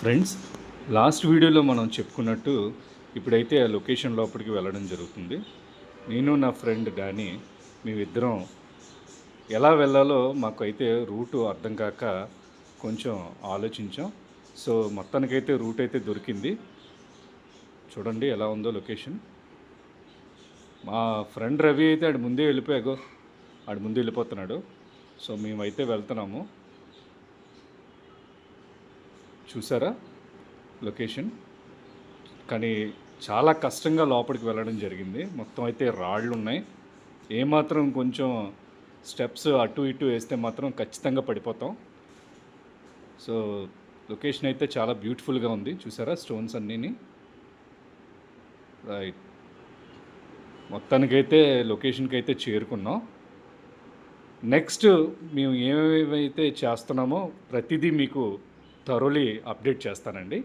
Friends, last వీడియోలో మనం చెప్పుకున్నట్టు ఇప్పుడైతే ఆ లొకేషన్ లోపలికి వెళ్ళడం జరుగుతుంది. నేను నా ఫ్రెండ్ డానీ మేమిద్దరం ఎలా వెళ్ళాలో మాకైతే రూటు అర్థం కాక కొంచెం ఆలోచించాం. సో మొత్తానికైతే రూట్ అయితే దొరికింది. చూడండి ఎలా ఉందో లొకేషన్. మా ఫ్రెండ్ రవి అయితే ఆడు ముందే వెళ్ళిపోయాగో ఆడు ముందు వెళ్ళిపోతున్నాడు. సో మేమైతే వెళ్తున్నాము. చూసారా లొకేషన్? కానీ చాలా కష్టంగా లోపలికి వెళ్ళడం జరిగింది. మొత్తం అయితే రాళ్ళు ఉన్నాయి. ఏమాత్రం కొంచెం స్టెప్స్ అటు ఇటు వేస్తే మాత్రం ఖచ్చితంగా పడిపోతాం. సో లొకేషన్ అయితే చాలా బ్యూటిఫుల్గా ఉంది. చూసారా స్టోన్స్ అన్నీని? రైట్. మొత్తానికైతే లొకేషన్కి అయితే చేరుకున్నాం. నెక్స్ట్ మేము ఏమేమైతే చేస్తున్నామో ప్రతిదీ మీకు థరోలీ అప్డేట్ చేస్తానండి.